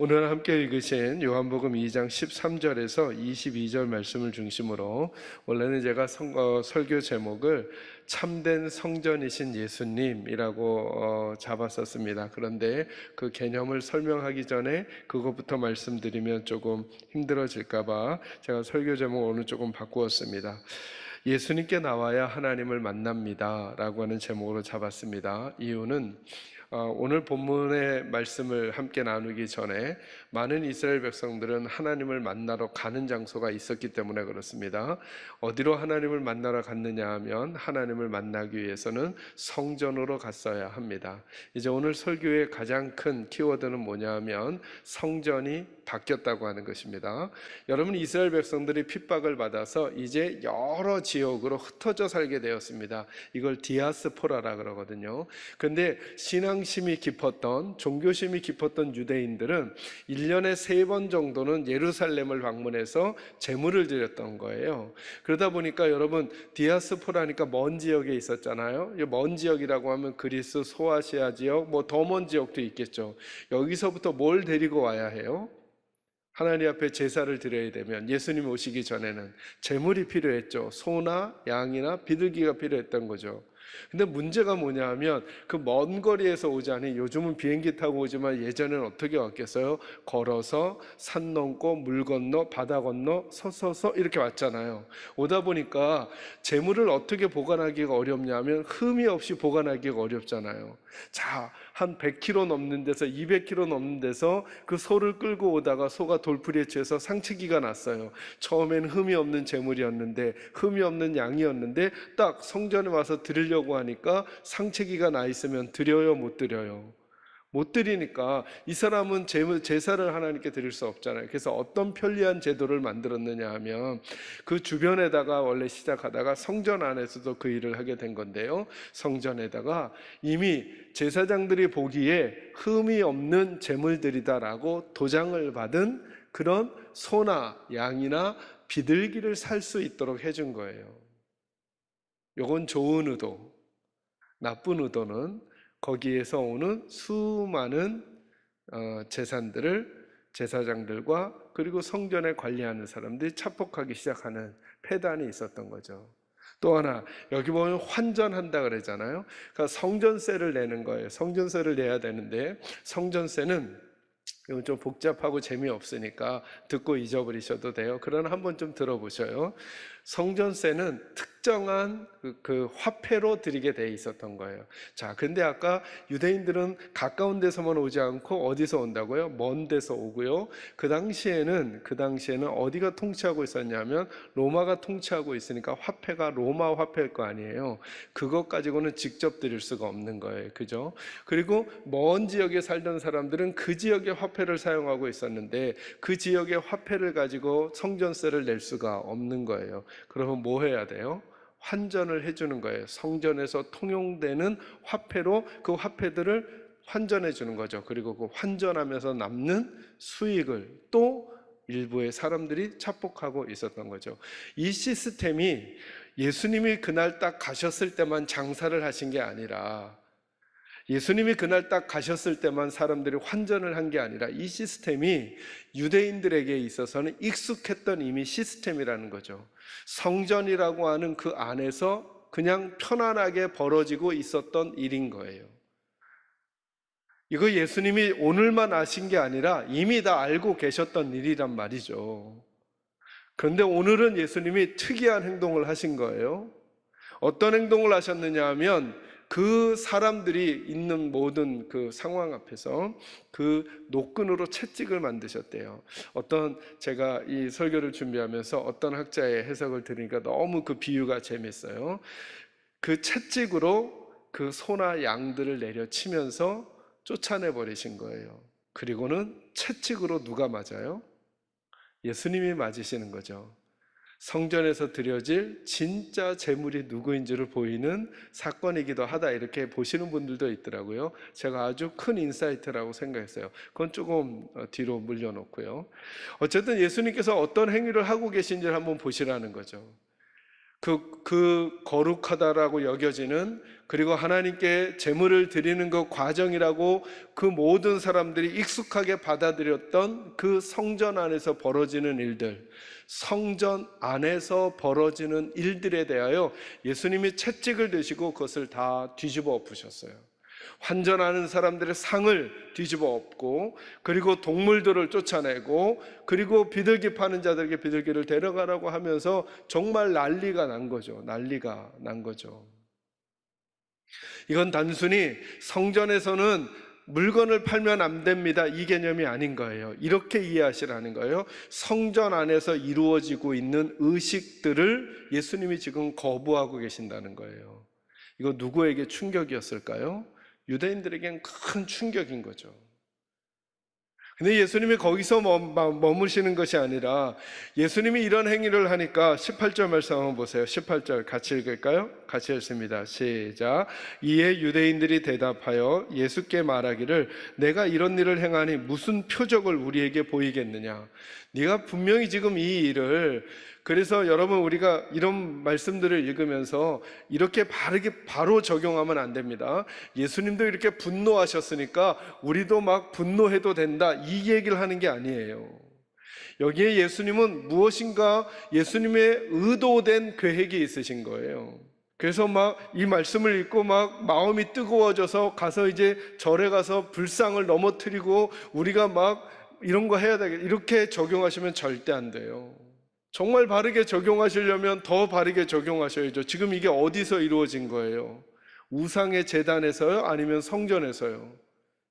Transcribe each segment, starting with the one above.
오늘 함께 읽으신 요한복음 2장 13절에서 22절 말씀을 중심으로 원래는 제가 설교 제목을 참된 성전이신 예수님이라고 잡았었습니다. 그런데 그 개념을 설명하기 전에 그것부터 말씀드리면 조금 힘들어질까봐 제가 설교 제목을 오늘 조금 바꾸었습니다. 예수님께 나와야 하나님을 만납니다 라고 하는 제목으로 잡았습니다. 이유는 오늘 본문의 말씀을 함께 나누기 전에 많은 이스라엘 백성들은 하나님을 만나러 가는 장소가 있었기 때문에 그렇습니다. 어디로 하나님을 만나러 갔느냐 하면 하나님을 만나기 위해서는 성전으로 갔어야 합니다. 이제 오늘 설교의 가장 큰 키워드는 뭐냐 하면 성전이 바뀌었다고 하는 것입니다. 여러분, 이스라엘 백성들이 핍박을 받아서 이제 여러 지역으로 흩어져 살게 되었습니다. 이걸 디아스포라라 그러거든요. 근데 신앙심이 깊었던, 종교심이 깊었던 유대인들은 1년에 3번 정도는 예루살렘을 방문해서 제물을 드렸던 거예요. 그러다 보니까 여러분, 디아스포라니까 먼 지역에 있었잖아요. 먼 지역이라고 하면 그리스 소아시아 지역, 뭐 더 먼 지역도 있겠죠. 여기서부터 뭘 데리고 와야 해요? 하나님 앞에 제사를 드려야 되면 예수님 오시기 전에는 제물이 필요했죠. 소나 양이나 비둘기가 필요했던 거죠. 근데 문제가 뭐냐 하면 그 먼 거리에서 오자니, 요즘은 비행기 타고 오지만 예전에는 어떻게 왔겠어요? 걸어서 산 넘고 물 건너 바다 건너 서서 이렇게 왔잖아요. 오다 보니까 제물을 어떻게 보관하기가 어렵냐면 흠이 없이 보관하기가 어렵잖아요. 자, 한 100km 넘는 데서 200km 넘는 데서 그 소를 끌고 오다가 소가 돌풀이에 취해서 상치기가 났어요. 처음엔 흠이 없는 제물이었는데, 흠이 없는 양이었는데 딱 성전에 와서 드리려고 하니까 상치기가 나 있으면 드려요, 못 드려요? 못 드리니까 이 사람은 제사를 하나님께 드릴 수 없잖아요. 그래서 어떤 편리한 제도를 만들었느냐 하면 그 주변에다가 원래 시작하다가 성전 안에서도 그 일을 하게 된 건데요. 성전에다가 이미 제사장들이 보기에 흠이 없는 제물들이다라고 도장을 받은 그런 소나 양이나 비둘기를 살 수 있도록 해준 거예요. 요건 좋은 의도. 나쁜 의도는 거기에서 오는 수많은 재산들을 제사장들과 그리고 성전에 관리하는 사람들이 착복하기 시작하는 폐단이 있었던 거죠. 또 하나, 여기 보면 환전한다 그러잖아요. 그러니까 성전세를 내는 거예요. 성전세를 내야 되는데, 성전세는 이건 좀 복잡하고 재미없으니까 듣고 잊어버리셔도 돼요. 그러나 한번 좀 들어보셔요. 성전세는 특정한 그 화폐로 드리게 돼 있었던 거예요. 자, 근데 아까 유대인들은 가까운 데서만 오지 않고 어디서 온다고요? 먼 데서 오고요. 그 당시에는 어디가 통치하고 있었냐면 로마가 통치하고 있으니까 화폐가 로마 화폐일 거 아니에요. 그것 가지고는 직접 드릴 수가 없는 거예요. 그죠? 그리고 먼 지역에 살던 사람들은 그 지역의 화폐를 사용하고 있었는데 그 지역의 화폐를 가지고 성전세를 낼 수가 없는 거예요. 그러면 뭐 해야 돼요? 환전을 해주는 거예요. 성전에서 통용되는 화폐로 그 화폐들을 환전해 주는 거죠. 그리고 그 환전하면서 남는 수익을 또 일부의 사람들이 착복하고 있었던 거죠. 이 시스템이 예수님이 그날 딱 가셨을 때만 장사를 하신 게 아니라, 예수님이 그날 딱 가셨을 때만 사람들이 환전을 한 게 아니라, 이 시스템이 유대인들에게 있어서는 익숙했던 이미 시스템이라는 거죠. 성전이라고 하는 그 안에서 그냥 편안하게 벌어지고 있었던 일인 거예요. 이거 예수님이 오늘만 아신 게 아니라 이미 다 알고 계셨던 일이란 말이죠. 그런데 오늘은 예수님이 특이한 행동을 하신 거예요. 어떤 행동을 하셨느냐 하면, 그 사람들이 있는 모든 그 상황 앞에서 그 노끈으로 채찍을 만드셨대요. 제가 이 설교를 준비하면서 어떤 학자의 해석을 들으니까 너무 그 비유가 재밌어요. 그 채찍으로 그 소나 양들을 내려치면서 쫓아내 버리신 거예요. 그리고는 채찍으로 누가 맞아요? 예수님이 맞으시는 거죠. 성전에서 드려질 진짜 제물이 누구인지를 보이는 사건이기도 하다, 이렇게 보시는 분들도 있더라고요. 제가 아주 큰 인사이트라고 생각했어요. 그건 조금 뒤로 물려놓고요. 어쨌든 예수님께서 어떤 행위를 하고 계신지를 한번 보시라는 거죠. 그 거룩하다라고 여겨지는, 그리고 하나님께 제물을 드리는 그 과정이라고 그 모든 사람들이 익숙하게 받아들였던 그 성전 안에서 벌어지는 일들, 성전 안에서 벌어지는 일들에 대하여 예수님이 채찍을 드시고 그것을 다 뒤집어 엎으셨어요. 환전하는 사람들의 상을 뒤집어 엎고, 그리고 동물들을 쫓아내고, 그리고 비둘기 파는 자들에게 비둘기를 데려가라고 하면서 정말 난리가 난 거죠. 난리가 난 거죠. 이건 단순히 성전에서는 물건을 팔면 안 됩니다, 이 개념이 아닌 거예요. 이렇게 이해하시라는 거예요. 성전 안에서 이루어지고 있는 의식들을 예수님이 지금 거부하고 계신다는 거예요. 이거 누구에게 충격이었을까요? 유대인들에겐 큰 충격인 거죠. 근데 예수님이 거기서 머무시는 것이 아니라, 예수님이 이런 행위를 하니까 18절 말씀 한번 보세요. 18절 같이 읽을까요? 같이 읽습니다. 시작. 이에 유대인들이 대답하여 예수께 말하기를, 내가 이런 일을 행하니 무슨 표적을 우리에게 보이겠느냐? 네가 분명히 지금 이 일을, 그래서 여러분, 우리가 이런 말씀들을 읽으면서 이렇게 바로 적용하면 안 됩니다. 예수님도 이렇게 분노하셨으니까 우리도 막 분노해도 된다, 이 얘기를 하는 게 아니에요. 여기에 예수님은 무엇인가 예수님의 의도된 계획이 있으신 거예요. 그래서 막 이 말씀을 읽고 막 마음이 뜨거워져서 가서 이제 절에 가서 불상을 넘어뜨리고 우리가 막 이런 거 해야 되겠다, 이렇게 적용하시면 절대 안 돼요. 정말 바르게 적용하시려면 더 바르게 적용하셔야죠. 지금 이게 어디서 이루어진 거예요? 우상의 제단에서요? 아니면 성전에서요?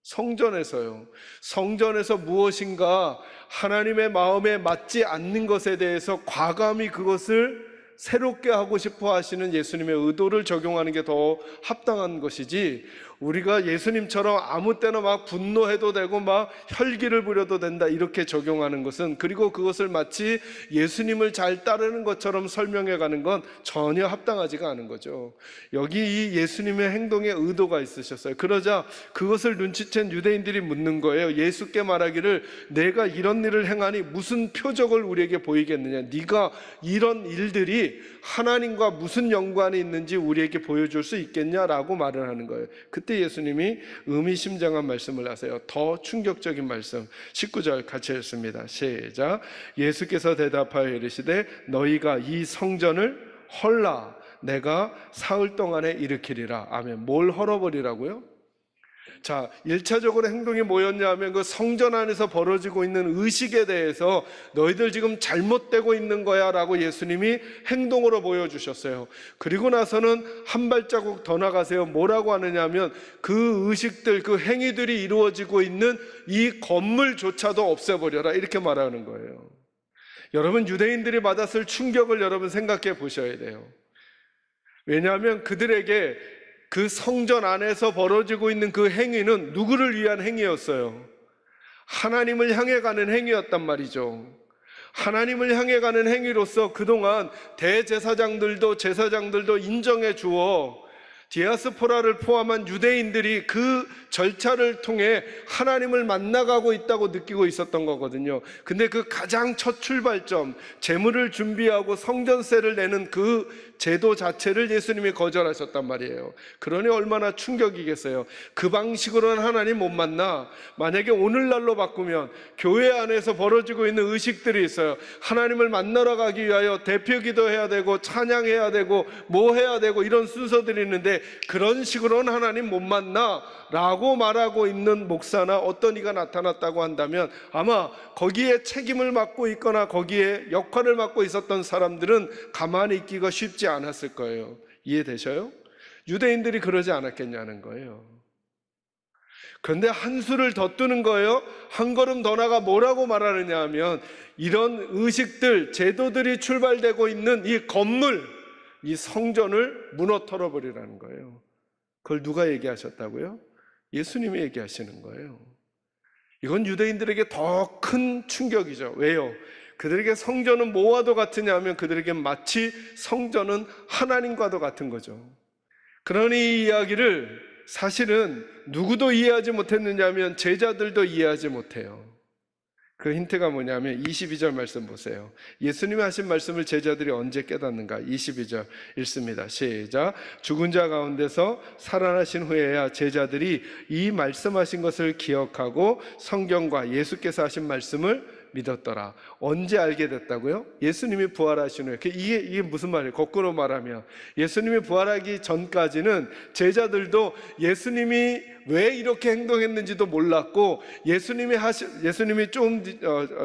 성전에서요. 성전에서 무엇인가 하나님의 마음에 맞지 않는 것에 대해서 과감히 그것을 새롭게 하고 싶어 하시는 예수님의 의도를 적용하는 게 더 합당한 것이지, 우리가 예수님처럼 아무 때나 막 분노해도 되고 막 혈기를 부려도 된다, 이렇게 적용하는 것은, 그리고 그것을 마치 예수님을 잘 따르는 것처럼 설명해 가는 건 전혀 합당하지가 않은 거죠. 여기 이 예수님의 행동에 의도가 있으셨어요. 그러자 그것을 눈치챈 유대인들이 묻는 거예요. 예수께 말하기를, 내가 이런 일을 행하니 무슨 표적을 우리에게 보이겠느냐? 네가 이런 일들이 하나님과 무슨 연관이 있는지 우리에게 보여줄 수 있겠냐라고 말을 하는 거예요. 그때 예수님이 의미심장한 말씀을 하세요. 더 충격적인 말씀, 19절 같이 읽습니다. 시작. 예수께서 대답하여 이르시되, 너희가 이 성전을 헐라 내가 사흘 동안에 일으키리라. 아멘. 뭘 헐어버리라고요? 자, 1차적으로 행동이 뭐였냐 하면 그 성전 안에서 벌어지고 있는 의식에 대해서 너희들 지금 잘못되고 있는 거야 라고 예수님이 행동으로 보여주셨어요. 그리고 나서는 한 발자국 더 나가세요. 뭐라고 하느냐 하면 그 의식들, 그 행위들이 이루어지고 있는 이 건물조차도 없애버려라, 이렇게 말하는 거예요. 여러분, 유대인들이 받았을 충격을 여러분 생각해 보셔야 돼요. 왜냐하면 그들에게 그 성전 안에서 벌어지고 있는 그 행위는 누구를 위한 행위였어요? 하나님을 향해 가는 행위였단 말이죠. 하나님을 향해 가는 행위로서 그동안 대제사장들도 제사장들도 인정해 주어 디아스포라를 포함한 유대인들이 그 절차를 통해 하나님을 만나가고 있다고 느끼고 있었던 거거든요. 근데 그 가장 첫 출발점, 제물을 준비하고 성전세를 내는 그 제도 자체를 예수님이 거절하셨단 말이에요. 그러니 얼마나 충격이겠어요. 그 방식으로는 하나님 못 만나. 만약에 오늘날로 바꾸면 교회 안에서 벌어지고 있는 의식들이 있어요. 하나님을 만나러 가기 위하여 대표 기도해야 되고 찬양해야 되고 뭐 해야 되고 이런 순서들이 있는데, 그런 식으로는 하나님 못 만나 라고 말하고 있는 목사나 어떤 이가 나타났다고 한다면 아마 거기에 책임을 맡고 있거나 거기에 역할을 맡고 있었던 사람들은 가만히 있기가 쉽지 않았을 거예요. 이해되셔요? 유대인들이 그러지 않았겠냐는 거예요. 그런데 한 수를 더 뜨는 거예요. 한 걸음 더 나가 뭐라고 말하느냐 하면, 이런 의식들, 제도들이 출발되고 있는 이 건물, 이 성전을 무너뜨려 버리라는 거예요. 그걸 누가 얘기하셨다고요? 예수님이 얘기하시는 거예요. 이건 유대인들에게 더 큰 충격이죠. 왜요? 그들에게 성전은 뭐와도 같으냐 하면 그들에게 마치 성전은 하나님과도 같은 거죠. 그러니 이 이야기를 사실은 누구도 이해하지 못했느냐 하면 제자들도 이해하지 못해요. 그 힌트가 뭐냐면 22절 말씀 보세요. 예수님이 하신 말씀을 제자들이 언제 깨닫는가? 22절 읽습니다. 시작. 죽은 자 가운데서 살아나신 후에야 제자들이 이 말씀하신 것을 기억하고 성경과 예수께서 하신 말씀을 믿었더라. 언제 알게 됐다고요? 예수님이 부활하신 후에. 이게 무슨 말이에요? 거꾸로 말하면 예수님이 부활하기 전까지는 제자들도 예수님이 왜 이렇게 행동했는지도 몰랐고, 예수님이 좀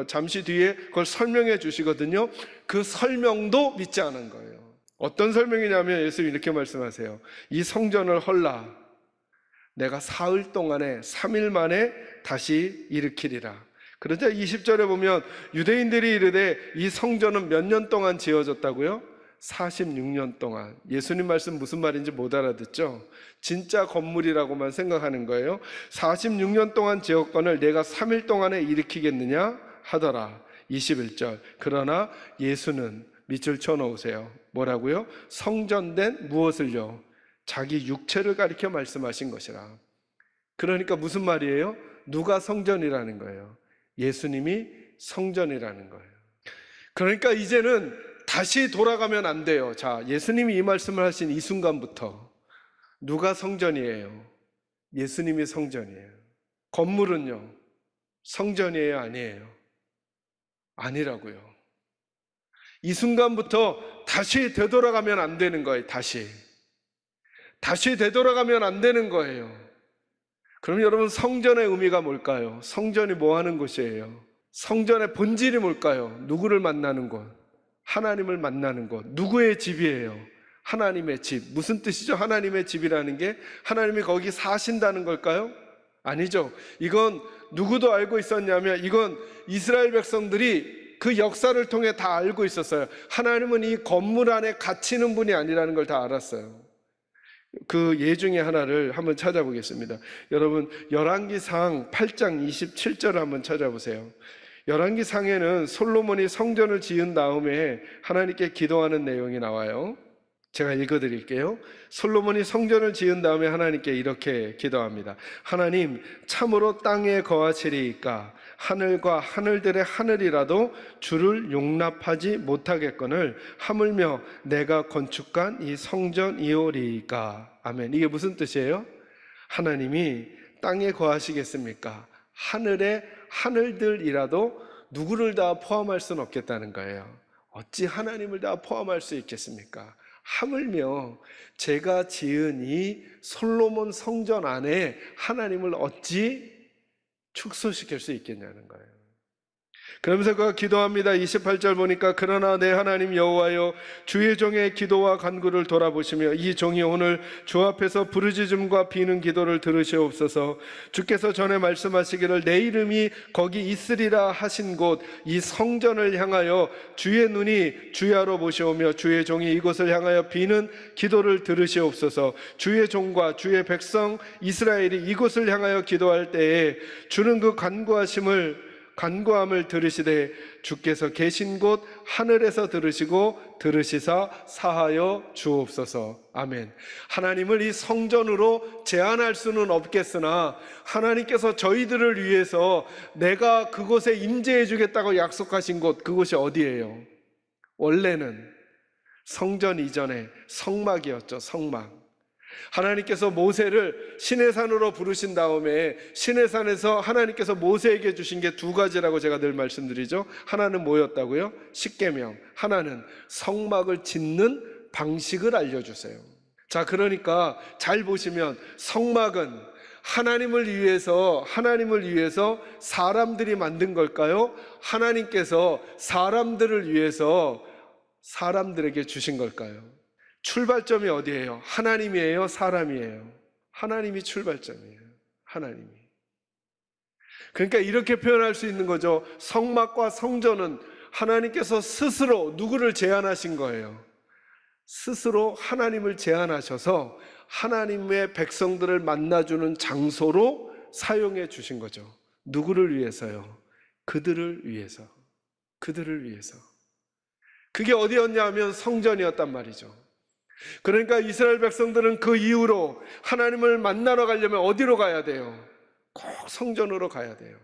잠시 뒤에 그걸 설명해 주시거든요. 그 설명도 믿지 않은 거예요. 어떤 설명이냐면 예수님이 이렇게 말씀하세요. 이 성전을 헐라 내가 사흘 동안에 3일 만에 다시 일으키리라. 그러자 20절에 보면 유대인들이 이르되 이 성전은 몇 년 동안 지어졌다고요? 46년 동안. 예수님 말씀 무슨 말인지 못 알아듣죠? 진짜 건물이라고만 생각하는 거예요. 46년 동안 지었건을 내가 3일 동안에 일으키겠느냐 하더라. 21절. 그러나 예수는 밑줄 쳐놓으세요. 뭐라고요? 성전된 무엇을요? 자기 육체를 가리켜 말씀하신 것이라. 그러니까 무슨 말이에요? 누가 성전이라는 거예요? 예수님이 성전이라는 거예요. 그러니까 이제는 다시 돌아가면 안 돼요. 자, 예수님이 이 말씀을 하신 이 순간부터 누가 성전이에요? 예수님이 성전이에요. 건물은요? 성전이에요? 아니에요? 아니라고요. 이 순간부터 다시 되돌아가면 안 되는 거예요. 다시 되돌아가면 안 되는 거예요. 그럼 여러분, 성전의 의미가 뭘까요? 성전이 뭐 하는 곳이에요? 성전의 본질이 뭘까요? 누구를 만나는 곳? 하나님을 만나는 곳. 누구의 집이에요? 하나님의 집. 무슨 뜻이죠? 하나님의 집이라는 게 하나님이 거기 사신다는 걸까요? 아니죠. 이건 누구도 알고 있었냐면 이건 이스라엘 백성들이 그 역사를 통해 다 알고 있었어요. 하나님은 이 건물 안에 갇히는 분이 아니라는 걸 다 알았어요. 그 예 중에 하나를 한번 찾아보겠습니다. 여러분, 열왕기상 8장 27절을 한번 찾아보세요. 열왕기상에는 솔로몬이 성전을 지은 다음에 하나님께 기도하는 내용이 나와요. 제가 읽어드릴게요. 솔로몬이 성전을 지은 다음에 하나님께 이렇게 기도합니다. 하나님, 참으로 땅에 거하시리이까 하늘과 하늘들의 하늘이라도 주를 용납하지 못하겠거늘 하물며 내가 건축한 이 성전이오리이까. 아멘. 이게 무슨 뜻이에요? 하나님이 땅에 거하시겠습니까? 하늘의 하늘들이라도 누구를 다 포함할 수는 없겠다는 거예요. 어찌 하나님을 다 포함할 수 있겠습니까? 하물며 제가 지은 이 솔로몬 성전 안에 하나님을 어찌 축소시킬 수 있겠냐는 거예요. 그러면서 그가 기도합니다. 28절 보니까 그러나 내 하나님 여호와여, 주의 종의 기도와 간구를 돌아보시며 이 종이 오늘 주 앞에서 부르짖음과 비는 기도를 들으시옵소서. 주께서 전에 말씀하시기를 내 이름이 거기 있으리라 하신 곳 이 성전을 향하여 주의 눈이 주야로 보시오며 주의 종이 이곳을 향하여 비는 기도를 들으시옵소서. 주의 종과 주의 백성 이스라엘이 이곳을 향하여 기도할 때에 주는 그 간구함을 들으시되 주께서 계신 곳 하늘에서 들으시고 들으시사 사하여 주옵소서. 아멘. 하나님을 이 성전으로 제한할 수는 없겠으나 하나님께서 저희들을 위해서 내가 그곳에 임재해 주겠다고 약속하신 곳, 그곳이 어디예요? 원래는 성전 이전에 성막이었죠. 성막. 하나님께서 모세를 시내산으로 부르신 다음에 시내산에서 하나님께서 모세에게 주신 게 두 가지라고 제가 늘 말씀드리죠. 하나는 뭐였다고요? 십계명. 하나는 성막을 짓는 방식을 알려주세요. 자, 그러니까 잘 보시면 성막은 하나님을 위해서 사람들이 만든 걸까요? 하나님께서 사람들을 위해서 사람들에게 주신 걸까요? 출발점이 어디예요? 하나님이에요? 사람이에요? 하나님이 출발점이에요. 하나님이. 그러니까 이렇게 표현할 수 있는 거죠. 성막과 성전은 하나님께서 스스로 누구를 제안하신 거예요? 스스로 하나님을 제안하셔서 하나님의 백성들을 만나주는 장소로 사용해 주신 거죠. 누구를 위해서요? 그들을 위해서. 그들을 위해서. 그게 어디였냐 하면 성전이었단 말이죠. 그러니까 이스라엘 백성들은 그 이후로 하나님을 만나러 가려면 어디로 가야 돼요? 꼭 성전으로 가야 돼요.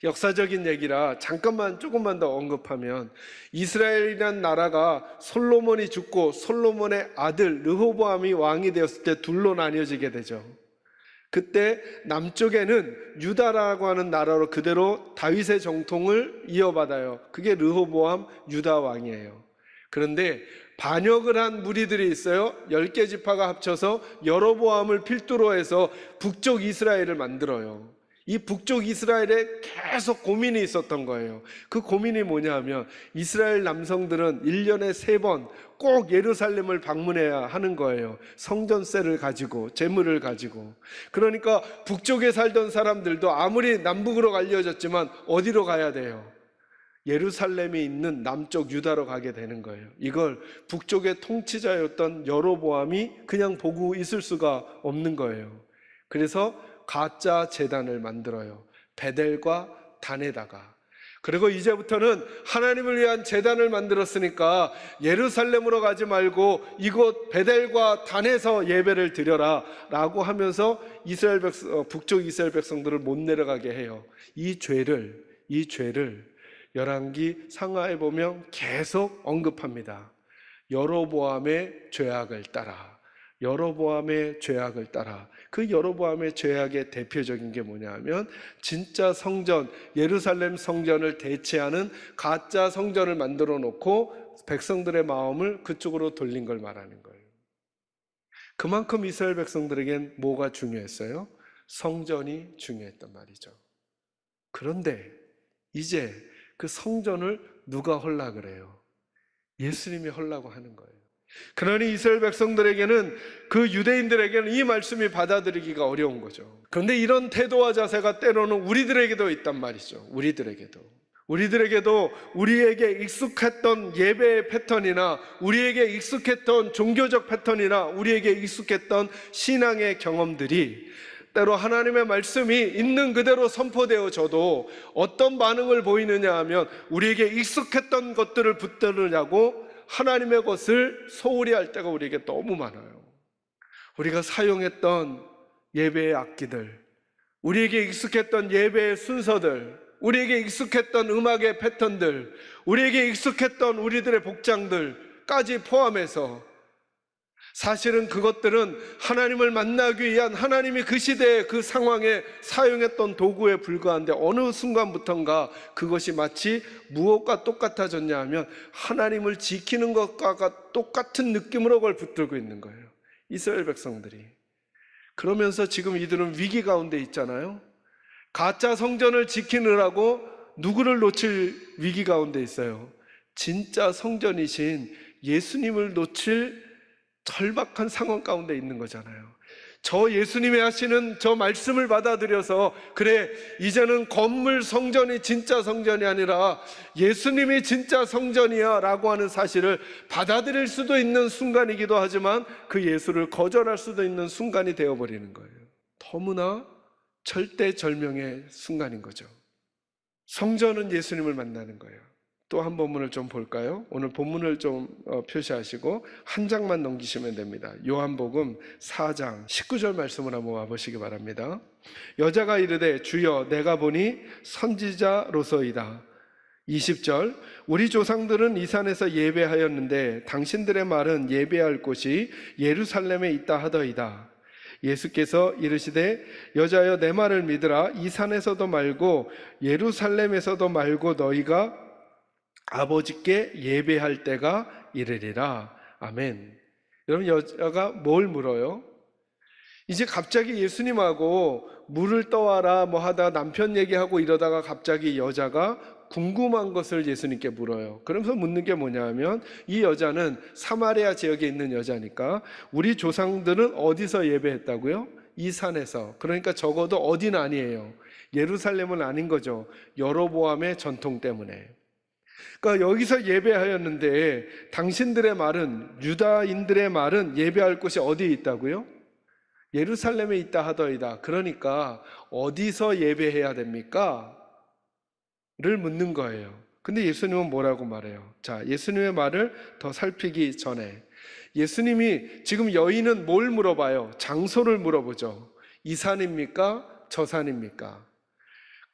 역사적인 얘기라 잠깐만 조금만 더 언급하면, 이스라엘이란 나라가 솔로몬이 죽고 솔로몬의 아들 르호보암이 왕이 되었을 때 둘로 나뉘어지게 되죠. 그때 남쪽에는 유다라고 하는 나라로 그대로 다윗의 정통을 이어받아요. 그게 르호보암 유다 왕이에요. 그런데 반역을 한 무리들이 있어요. 10개 지파가 합쳐서 여로보암을 필두로 해서 북쪽 이스라엘을 만들어요. 이 북쪽 이스라엘에 계속 고민이 있었던 거예요. 그 고민이 뭐냐 하면, 이스라엘 남성들은 1년에 3번 꼭 예루살렘을 방문해야 하는 거예요. 성전세를 가지고, 재물을 가지고. 그러니까 북쪽에 살던 사람들도 아무리 남북으로 알려졌지만 어디로 가야 돼요? 예루살렘이 있는 남쪽 유다로 가게 되는 거예요. 이걸 북쪽의 통치자였던 여로보암이 그냥 보고 있을 수가 없는 거예요. 그래서 가짜 제단을 만들어요. 베델과 단에다가. 그리고 이제부터는 하나님을 위한 제단을 만들었으니까 예루살렘으로 가지 말고 이곳 베델과 단에서 예배를 드려라 라고 하면서 북쪽 이스라엘 백성들을 못 내려가게 해요. 이 죄를 열왕기 상하에 보면 계속 언급합니다. 여로보암의 죄악을 따라, 여로보암의 죄악을 따라. 그 여로보암의 죄악의 대표적인 게 뭐냐 하면, 진짜 성전, 예루살렘 성전을 대체하는 가짜 성전을 만들어 놓고 백성들의 마음을 그쪽으로 돌린 걸 말하는 거예요. 그만큼 이스라엘 백성들에겐 뭐가 중요했어요? 성전이 중요했단 말이죠. 그런데 이제 그 성전을 누가 헐락을 해요? 예수님이 헐라고 하는 거예요. 그러니 이스라엘 백성들에게는, 그 유대인들에게는 이 말씀이 받아들이기가 어려운 거죠. 그런데 이런 태도와 자세가 때로는 우리들에게도 있단 말이죠. 우리들에게도 우리에게 익숙했던 예배의 패턴이나 우리에게 익숙했던 종교적 패턴이나 우리에게 익숙했던 신앙의 경험들이 때로 하나님의 말씀이 있는 그대로 선포되어져도 어떤 반응을 보이느냐 하면, 우리에게 익숙했던 것들을 붙들으려고 하나님의 것을 소홀히 할 때가 우리에게 너무 많아요. 우리가 사용했던 예배의 악기들, 우리에게 익숙했던 예배의 순서들, 우리에게 익숙했던 음악의 패턴들, 우리에게 익숙했던 우리들의 복장들까지 포함해서, 사실은 그것들은 하나님을 만나기 위한 하나님이 그 시대의 그 상황에 사용했던 도구에 불과한데, 어느 순간부턴가 그것이 마치 무엇과 똑같아졌냐 하면 하나님을 지키는 것과 똑같은 느낌으로 그걸 붙들고 있는 거예요, 이스라엘 백성들이. 그러면서 지금 이들은 위기 가운데 있잖아요. 가짜 성전을 지키느라고 누구를 놓칠 위기 가운데 있어요? 진짜 성전이신 예수님을 놓칠 절박한 상황 가운데 있는 거잖아요. 저 예수님이 하시는 저 말씀을 받아들여서, 그래, 이제는 건물 성전이 진짜 성전이 아니라 예수님이 진짜 성전이야 라고 하는 사실을 받아들일 수도 있는 순간이기도 하지만, 그 예수를 거절할 수도 있는 순간이 되어버리는 거예요. 너무나 절대절명의 순간인 거죠. 성전은 예수님을 만나는 거예요. 또 한 본문을 좀 볼까요? 오늘 본문을 좀 표시하시고 한 장만 넘기시면 됩니다. 요한복음 4장 19절 말씀을 한번 와보시기 바랍니다. 여자가 이르되 주여 내가 보니 선지자로서이다. 20절 우리 조상들은 이 산에서 예배하였는데 당신들의 말은 예배할 곳이 예루살렘에 있다 하더이다. 예수께서 이르시되 여자여 내 말을 믿으라. 이 산에서도 말고 예루살렘에서도 말고 너희가 아버지께 예배할 때가 이르리라. 아멘. 여러분, 여자가 뭘 물어요? 이제 갑자기 예수님하고 물을 떠와라 뭐 하다가 남편 얘기하고 이러다가 갑자기 여자가 궁금한 것을 예수님께 물어요. 그러면서 묻는 게 뭐냐 하면, 이 여자는 사마리아 지역에 있는 여자니까 우리 조상들은 어디서 예배했다고요? 이 산에서. 그러니까 적어도 어디는 아니에요. 예루살렘은 아닌 거죠. 여로보암의 전통 때문에. 그러니까 여기서 예배하였는데 당신들의 말은, 유다인들의 말은 예배할 곳이 어디에 있다고요? 예루살렘에 있다 하더이다. 그러니까 어디서 예배해야 됩니까? 를 묻는 거예요. 근데 예수님은 뭐라고 말해요? 자, 예수님의 말을 더 살피기 전에 예수님이 지금 여인은 뭘 물어봐요? 장소를 물어보죠. 이 산입니까? 저 산입니까?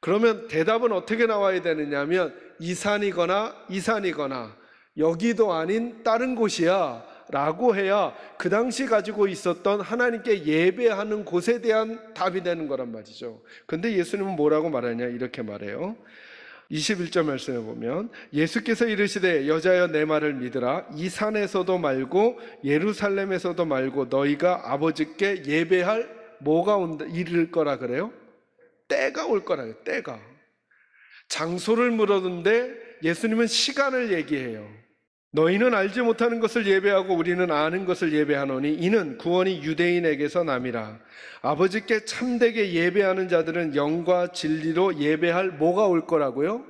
그러면 대답은 어떻게 나와야 되느냐 하면 이 산이거나 이 산이거나 여기도 아닌 다른 곳이야 라고 해야 그 당시 가지고 있었던 하나님께 예배하는 곳에 대한 답이 되는 거란 말이죠. 근데 예수님은 뭐라고 말하냐, 이렇게 말해요. 21절 말씀에 보면 예수께서 이르시되 여자여 내 말을 믿으라. 이 산에서도 말고 예루살렘에서도 말고 너희가 아버지께 예배할 뭐가 온다, 이를 거라 그래요? 때가 올 거라요. 때가. 장소를 물었는데 예수님은 시간을 얘기해요. 너희는 알지 못하는 것을 예배하고 우리는 아는 것을 예배하노니 이는 구원이 유대인에게서 남이라. 아버지께 참되게 예배하는 자들은 영과 진리로 예배할 뭐가 올 거라고요?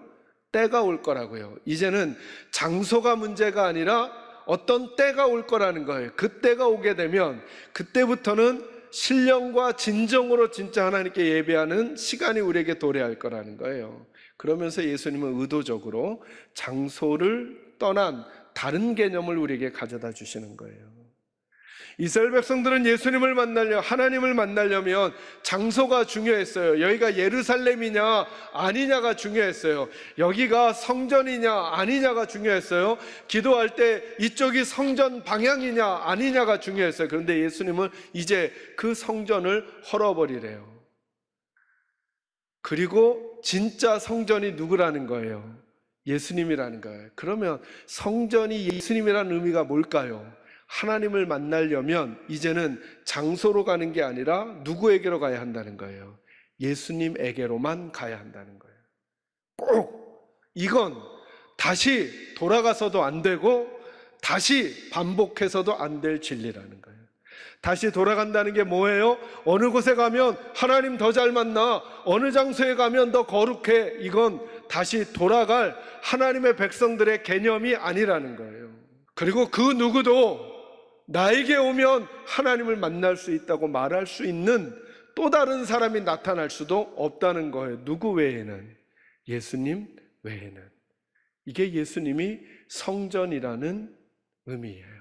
때가 올 거라고요. 이제는 장소가 문제가 아니라 어떤 때가 올 거라는 거예요. 그 때가 오게 되면 그때부터는 신령과 진정으로 진짜 하나님께 예배하는 시간이 우리에게 도래할 거라는 거예요. 그러면서 예수님은 의도적으로 장소를 떠난 다른 개념을 우리에게 가져다 주시는 거예요. 이스라엘 백성들은 예수님을 만나려, 하나님을 만나려면 장소가 중요했어요. 여기가 예루살렘이냐 아니냐가 중요했어요. 여기가 성전이냐 아니냐가 중요했어요. 기도할 때 이쪽이 성전 방향이냐 아니냐가 중요했어요. 그런데 예수님은 이제 그 성전을 헐어버리래요. 그리고 진짜 성전이 누구라는 거예요? 예수님이라는 거예요. 그러면 성전이 예수님이라는 의미가 뭘까요? 하나님을 만나려면 이제는 장소로 가는 게 아니라 누구에게로 가야 한다는 거예요? 예수님에게로만 가야 한다는 거예요. 꼭 이건 다시 돌아가서도 안 되고 다시 반복해서도 안 될 진리라는 거예요. 다시 돌아간다는 게 뭐예요? 어느 곳에 가면 하나님 더 잘 만나, 어느 장소에 가면 더 거룩해, 이건 다시 돌아갈 하나님의 백성들의 개념이 아니라는 거예요. 그리고 그 누구도 나에게 오면 하나님을 만날 수 있다고 말할 수 있는 또 다른 사람이 나타날 수도 없다는 거예요. 누구 외에는? 예수님 외에는. 이게 예수님이 성전이라는 의미예요.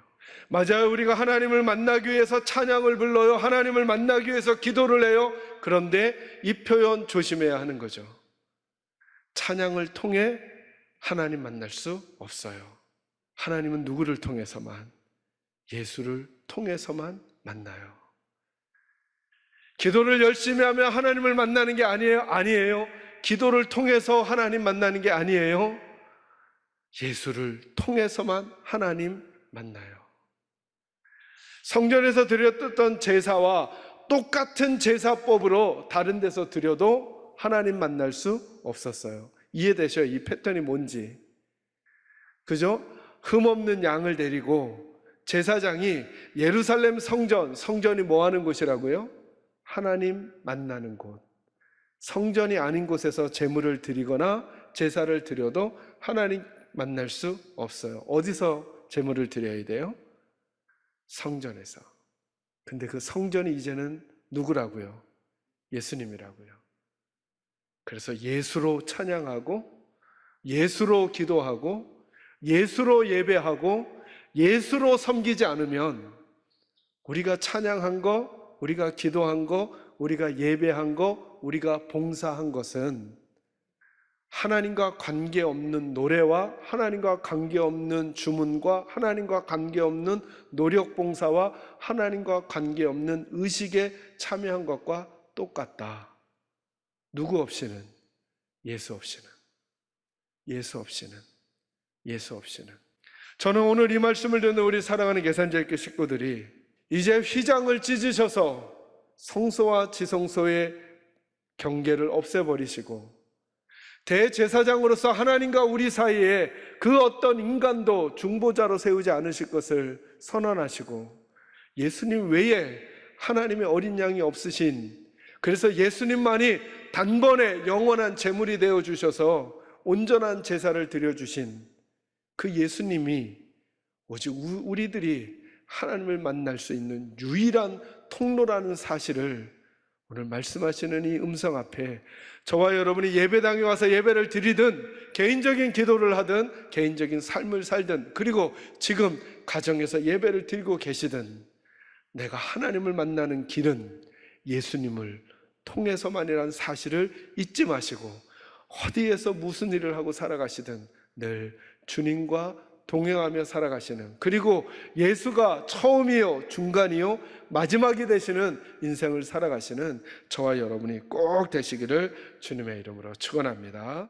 맞아요. 우리가 하나님을 만나기 위해서 찬양을 불러요. 하나님을 만나기 위해서 기도를 해요. 그런데 이 표현 조심해야 하는 거죠. 찬양을 통해 하나님 만날 수 없어요. 하나님은 누구를 통해서만? 예수를 통해서만 만나요. 기도를 열심히 하면 하나님을 만나는 게 아니에요. 아니에요. 기도를 통해서 하나님 만나는 게 아니에요. 예수를 통해서만 하나님 만나요. 성전에서 드렸던 제사와 똑같은 제사법으로 다른 데서 드려도 하나님 만날 수 없었어요. 이해되셔요? 이 패턴이 뭔지. 그죠? 흠없는 양을 데리고 제사장이 예루살렘 성전이 뭐 하는 곳이라고요? 하나님 만나는 곳. 성전이 아닌 곳에서 제물을 드리거나 제사를 드려도 하나님 만날 수 없어요. 어디서 제물을 드려야 돼요? 성전에서. 근데 그 성전이 이제는 누구라고요? 예수님이라고요. 그래서 예수로 찬양하고 예수로 기도하고 예수로 예배하고 예수로 섬기지 않으면 우리가 찬양한 거, 우리가 기도한 거, 우리가 예배한 거, 우리가 봉사한 것은 하나님과 관계없는 노래와 하나님과 관계없는 주문과 하나님과 관계없는 노력 봉사와 하나님과 관계없는 의식에 참여한 것과 똑같다. 누구 없이는? 예수 없이는. 예수 없이는. 예수 없이는. 저는 오늘 이 말씀을 듣는 우리 사랑하는 계산자교 식구들이 이제 휘장을 찢으셔서 성소와 지성소의 경계를 없애버리시고 대제사장으로서 하나님과 우리 사이에 그 어떤 인간도 중보자로 세우지 않으실 것을 선언하시고 예수님 외에 하나님의 어린 양이 없으신, 그래서 예수님만이 단번에 영원한 제물이 되어 주셔서 온전한 제사를 드려주신 그 예수님이 오직 우리들이 하나님을 만날 수 있는 유일한 통로라는 사실을 오늘 말씀하시는 이 음성 앞에 저와 여러분이 예배당에 와서 예배를 드리든 개인적인 기도를 하든 개인적인 삶을 살든 그리고 지금 가정에서 예배를 드리고 계시든 내가 하나님을 만나는 길은 예수님을 통해서만이라는 사실을 잊지 마시고 어디에서 무슨 일을 하고 살아가시든 늘 주님과 동행하며 살아가시는, 그리고 예수가 처음이요 중간이요 마지막이 되시는 인생을 살아가시는 저와 여러분이 꼭 되시기를 주님의 이름으로 축원합니다.